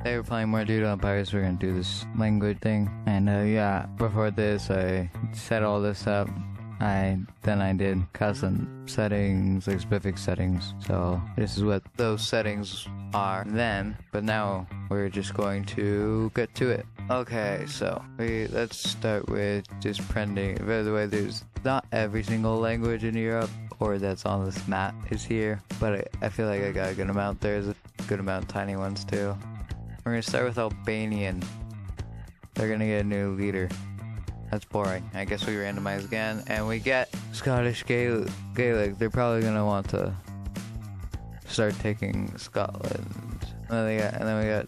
They were playing more Doodle Empires. We're gonna do this language thing, and yeah. Before this, I set all this up. Then I did custom settings, like specific settings. So this is what those settings are then. But now we're just going to get to it. Okay, so let's start with just printing. By the way, there's not every single language in Europe or that's on this map is here, but I feel like I got a good amount. There's a good amount of tiny ones too. We're gonna start with Albanian. They're gonna get a new leader. That's boring. I guess we randomize again, and we get Scottish Gaelic. They're probably gonna want to start taking Scotland. And then we got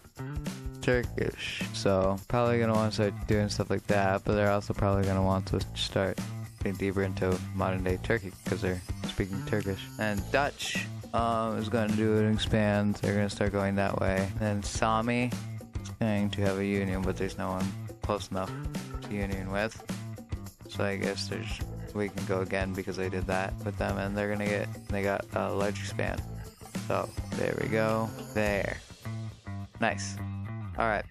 Turkish. So probably gonna want to start doing stuff like that, but they're also probably gonna want to start getting deeper into modern day Turkey because they're speaking Turkish. And Dutch is going to do an expand. They're going to start going that way. And then Sami is going to have a union, but there's no one close enough to union with. So I guess we can go again because I did that with them, and they got a large expand. So there we go. There. Nice. All right.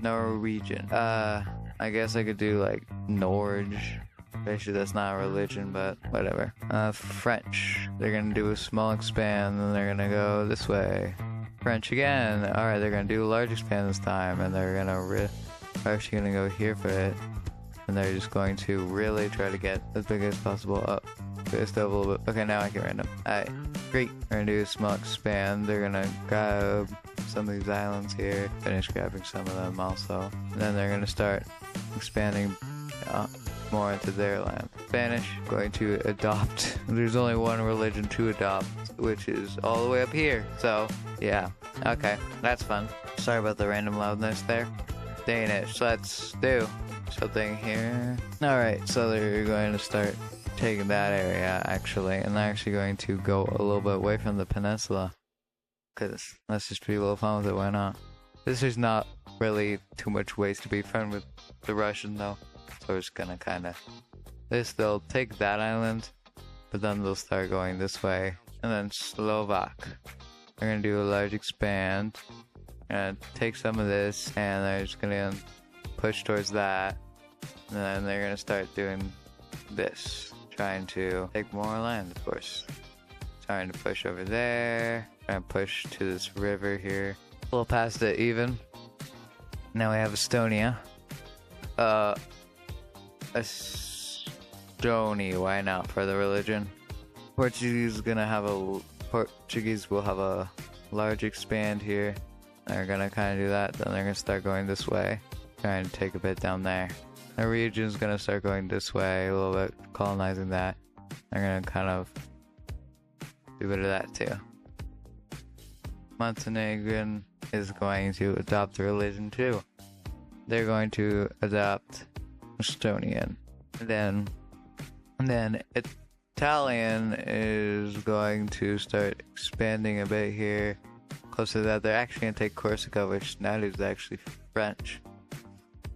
Norwegian. I guess I could do like Norge. Actually, that's not a religion, but whatever. French. They're gonna do a small expand, and they're gonna go this way. French again. Alright, they're gonna do a large expand this time, and they're actually gonna go here for it. And they're just going to really try to get as big as possible up. Just a little bit. Okay, now I can random. Alright, great. We're gonna do a small expand. They're gonna grab some of these islands here. Finish grabbing some of them also. And then they're gonna start expanding more into their land. Spanish, going to adopt. There's only one religion to adopt, which is all the way up here. So, yeah. Okay, that's fun. Sorry about the random loudness there. Danish, let's do something here. Alright, so they're going to start taking that area, actually. And they're actually going to go a little bit away from the peninsula. Because let's just be a little fun with it, why not? This is not really too much ways to be friends with the Russian, though. So we're just gonna they'll take that island, but then they'll start going this way. And then Slovak. They're gonna do a large expand, and take some of this, and they're just gonna push towards that. And then they're gonna start doing this, trying to take more land, of course. Trying to push over there, trying to push to this river here. A little past it even. Now we have Estonia. Estonia, why not for the religion? Portuguese will have a large expand here. They're gonna kind of do that, then they're gonna start going this way, trying to take a bit down there. Norwegian's gonna start going this way, a little bit, colonizing that. They're gonna kind of do a bit of that too. Montenegrin is going to adopt the religion too. They're going to adopt Estonian. And then Italian is going to start expanding a bit here. Close to that, they're actually going to take Corsica, which now is actually French.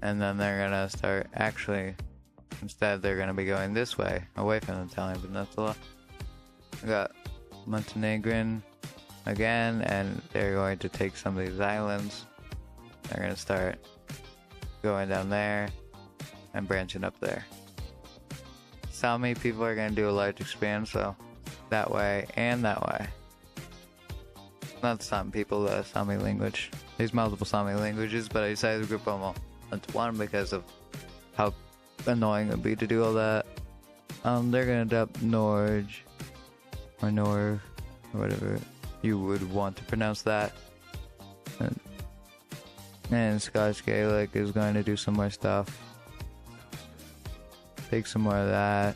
And then they're going to start instead they're going to be going this way, away from the Italian peninsula. We got Montenegrin again, and they're going to take some of these islands. They're going to start going down there and branching up there. Sami people are going to do a large expand, so that way and that way. Not Sami people, the Sami language. There's multiple Sami languages, but I decided to group them all into one because of how annoying it would be to do all that. They're going to adopt Norge, or Norv, or whatever you would want to pronounce that. And Scottish Gaelic is going to do some more stuff. Take some more of that.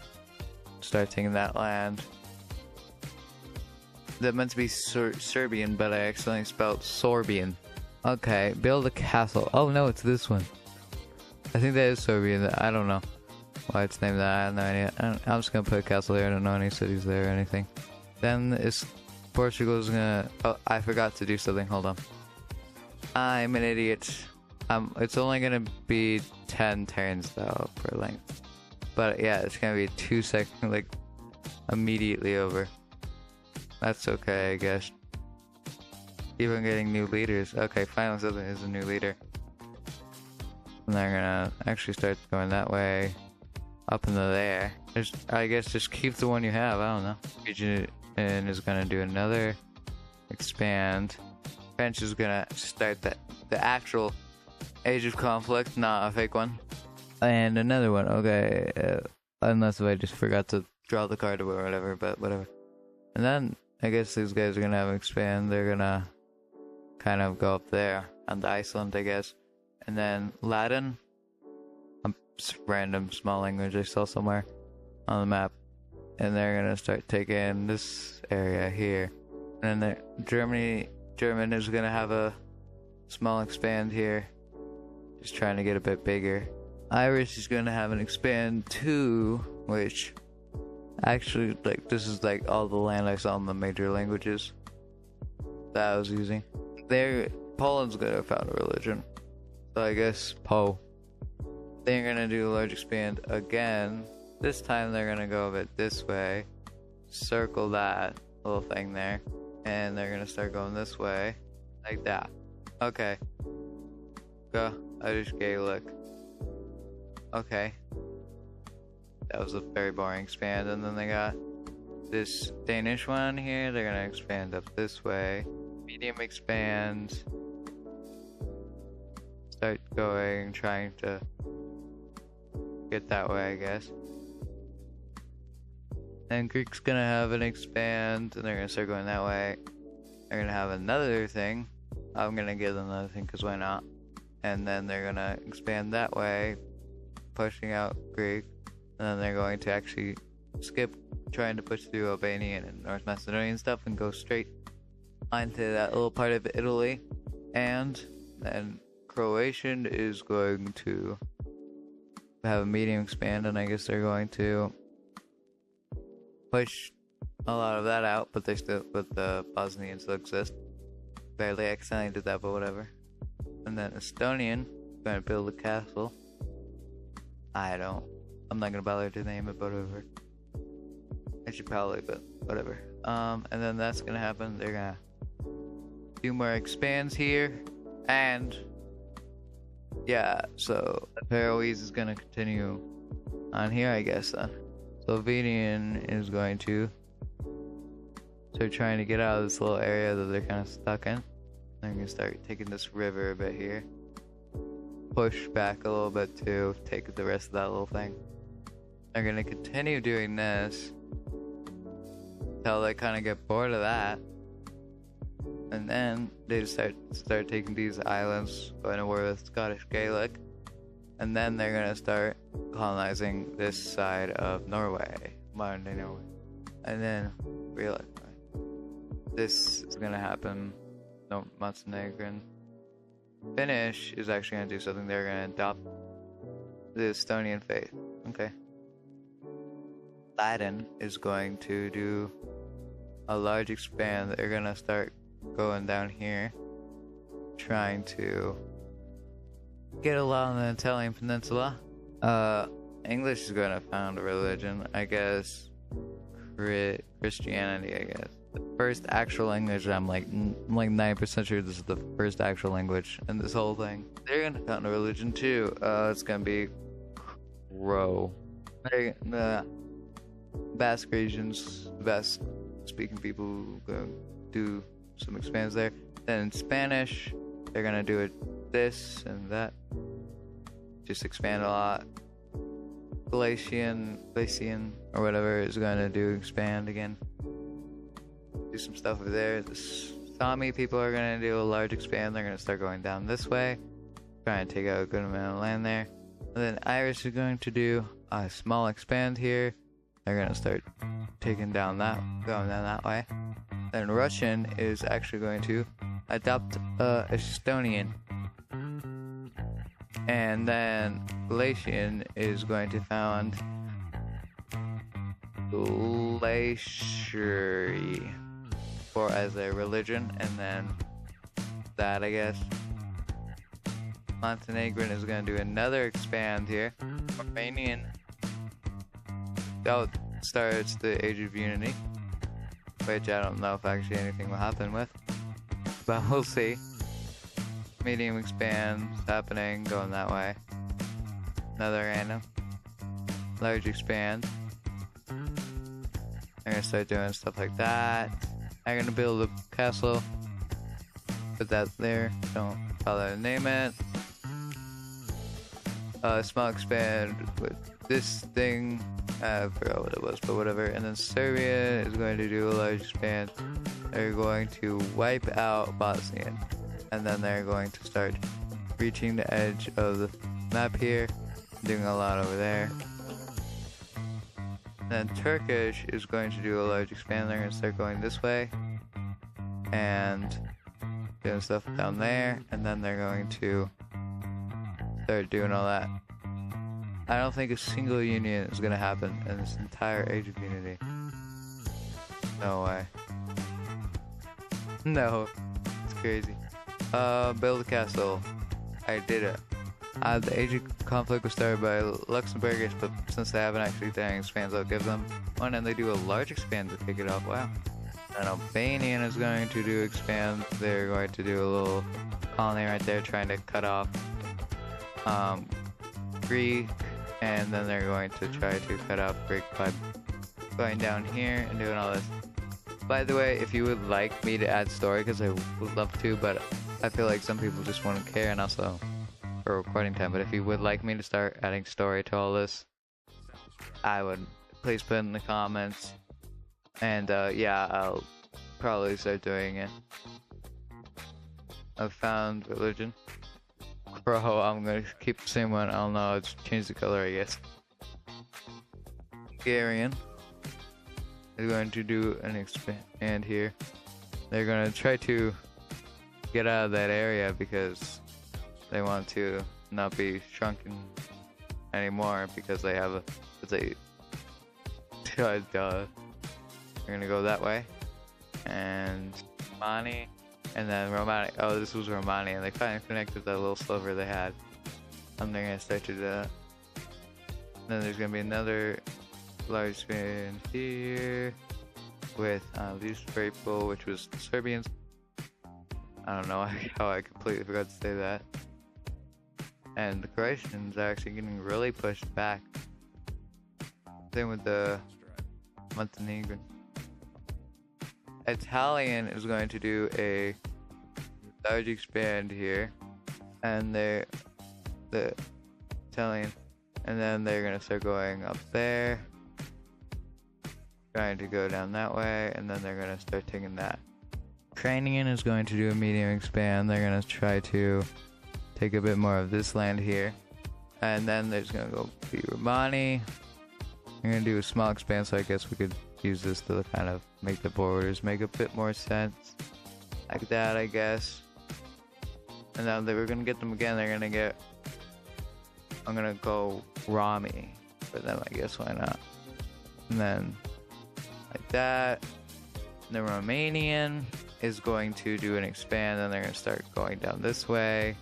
Start taking that land. That meant to be Serbian, but I accidentally spelled Sorbian. Okay, build a castle. Oh no, it's this one. I think that is Serbian. I don't know why it's named that. I have no idea. I'm just gonna put a castle there. I don't know any cities there or anything. Then Portugal's gonna... Oh, I forgot to do something. Hold on. I'm an idiot. It's only gonna be 10 turns though per length. But yeah, it's gonna be 2 seconds, like immediately over. That's okay, I guess. Even getting new leaders. Okay, finally something is a new leader. And they're gonna actually start going that way. Up into there. I guess just keep the one you have, I don't know. Region is gonna do another expand. French is gonna start the actual Age of Conflict, not a fake one. And another one, okay. Unless if I just forgot to draw the card or whatever, but whatever. And then, I guess these guys are gonna have an expand. They're gonna kind of go up there on the Iceland, I guess. And then Latin, a random small language I saw somewhere on the map. And they're gonna start taking this area here. And then German is gonna have a small expand here. Just trying to get a bit bigger. Irish is gonna have an expand too, which actually, like, this is like all the land I saw in the major languages that I was using. Poland's gonna found a religion. So I guess they're gonna do a large expand again. This time they're gonna go a bit this way, circle that little thing there, and they're gonna start going this way, like that. Okay. Go Irish Gaelic. Okay. That was a very boring expand, and then they got this Danish one here. They're gonna expand up this way. Medium expand. Start going, trying to get that way, I guess. And Greek's gonna have an expand, and they're gonna start going that way. They're gonna have another thing. I'm gonna give them another thing, because why not? And then they're gonna expand that way, pushing out Greek. And then they're going to actually skip trying to push through Albanian and North Macedonian stuff and go straight onto that little part of Italy. And then Croatian is going to have a medium expand, and I guess they're going to push a lot of that out, but the Bosnians still exist. Barely accidentally did that, but whatever. And then Estonian is going to build a castle. I'm not gonna bother to name it, but whatever. I should probably, but whatever. And then that's gonna happen. They're gonna do more expands here, and yeah, so Faroese is gonna continue on here, I guess. Slovenian is going to start trying to get out of this little area that they're kind of stuck in. They're gonna start taking this river a bit here. Push back a little bit to take the rest of that little thing. They're gonna continue doing this until they kind of get bored of that, and then they just start taking these islands, going to war with Scottish Gaelic, and then they're gonna start colonizing this side of Norway, modern day Norway, and then realize this is gonna happen. No, Montenegrin. Finnish is actually gonna do something. They're gonna adopt the Estonian faith. Okay. Latin is going to do a large expand. They're gonna start going down here, trying to get along the Italian peninsula. English is gonna found a religion, I guess. Christianity, I guess. The first actual language. I'm like 90% sure this is the first actual language in this whole thing. They're gonna found a religion too. It's gonna be Crow. The Basque regions, the Basque speaking people gonna do some expands there. Then in Spanish, they're gonna do it this and that. Just expand a lot. Galician or whatever is gonna do expand again. Do some stuff over there. The Sami people are gonna do a large expand. They're gonna start going down this way, trying to take out a good amount of land there. And then Irish is going to do a small expand here. They're gonna start going down that way. Then Russian is actually going to adopt Estonian. And then Galician is going to found Glaciary as a religion, and then that, I guess. Montenegrin is going to do another expand here. Romanian starts the Age of Unity, which I don't know if actually anything will happen with. but we'll see. Medium expand happening, going that way. Another random. Large expand. I'm gonna start doing stuff like that. I'm gonna build a castle. Put that there. Don't bother to name it. Small expand with this thing. I forgot what it was, but whatever. And then Serbia is going to do a large expand. They're going to wipe out Bosnia. And then they're going to start reaching the edge of the map here. Doing a lot over there. Then Turkish is going to do a large expand. They're going to start going this way. And doing stuff down there. And then they're going to start doing all that. I don't think a single union is going to happen in this entire Age of Unity. No way. No. It's crazy. Build a castle. I did it. The Age of Conflict was started by Luxembourgish, but since they haven't actually done any expands, I'll give them one, and they do a large expand to kick it off. Wow. And Albanian is going to do expand. They're going to do a little colony right there, trying to cut off Greek, and then they're going to try to cut off Greek by going down here and doing all this. By the way, if you would like me to add story, because I would love to, but I feel like some people just won't care, and also for recording time, but if you would like me to start adding story to all this, I would please put in the comments, and yeah, I'll probably start doing it. I've found religion. Bro, I'm gonna keep the same one. I don't know, it's change the color, I guess. Hungarian is going to do an expand here. They're gonna try to get out of that area because they want to not be shrunken anymore because they have they're gonna go that way. And Romani, and then Romani. Oh, this was Romani, and they finally connected that little sliver they had. And they're gonna start to do that. Then there's gonna be another large spin here with these people, which was the Serbians. I don't know how I completely forgot to say that. And the Croatians are actually getting really pushed back. Same with the Montenegrin. Italian is going to do a large expand here, and the Italian, and then they're gonna start going up there, trying to go down that way, and then they're gonna start taking that. Ukrainian is going to do a medium expand. They're gonna try to take a bit more of this land here, and then there's gonna go be Romani. They're gonna do a small expand, so I guess we could use this to kind of make the borders make a bit more sense, like that, I guess. And now that we're gonna get them again, they're gonna get. I'm gonna go Rami for them, I guess. Why not? And then like that. The Romanian is going to do an expand, and they're gonna start going down this way,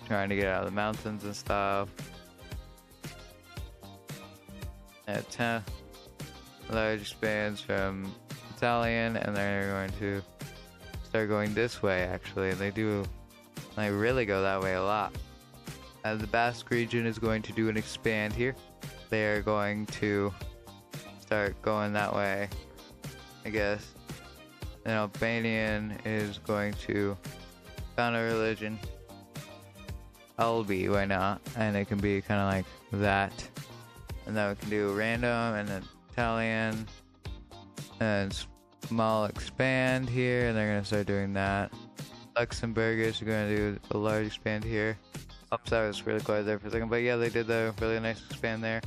trying to get out of the mountains and stuff. At 10 large expands from Italian, and they're going to start going this way. Actually, they really go that way a lot. The Basque region is going to do an expand here. They are going to start going that way, I guess. And Albanian is going to found a religion. Albi, why not? And it can be kind of like that. And then we can do random, and then Italian, and small expand here, and they're gonna start doing that. Luxembourgish are gonna do a large expand here. Oops, I was really quiet there for a second, but yeah, they did the really nice expand there.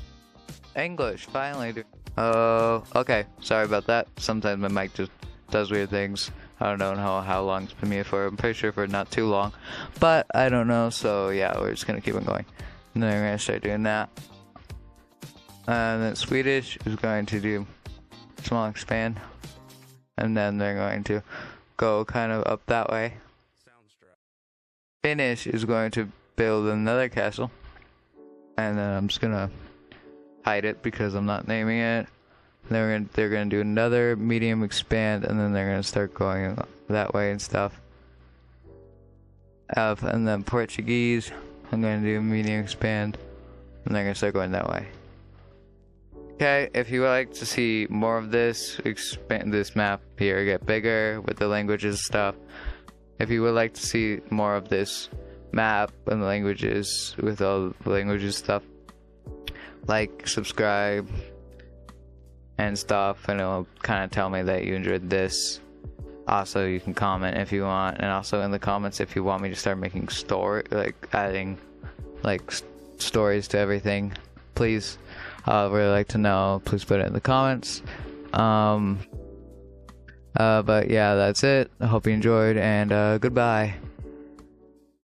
English, finally. Oh, okay. Sorry about that. Sometimes my mic just does weird things. I don't know how long it's been muted for. I'm pretty sure for not too long, but I don't know. So yeah, we're just gonna keep on going. And then we're gonna start doing that. And then Swedish is going to do small expand, and then they're going to go kind of up that way. Finnish is going to build another castle, and then I'm just gonna hide it because I'm not naming it. they're gonna do another medium expand, and then they're gonna start going that way and stuff. And then Portuguese, I'm gonna do medium expand, and they're gonna start going that way. Okay, if you would like to see more of this, expand this map here, get bigger with the languages stuff. If you would like to see more of this map and the languages with all the languages stuff, like, subscribe, and stuff, and it'll kind of tell me that you enjoyed this. Also, you can comment if you want, and also in the comments if you want me to start making adding stories to everything, please. I'd really like to know. Please put it in the comments. But yeah, that's it. I hope you enjoyed, and goodbye.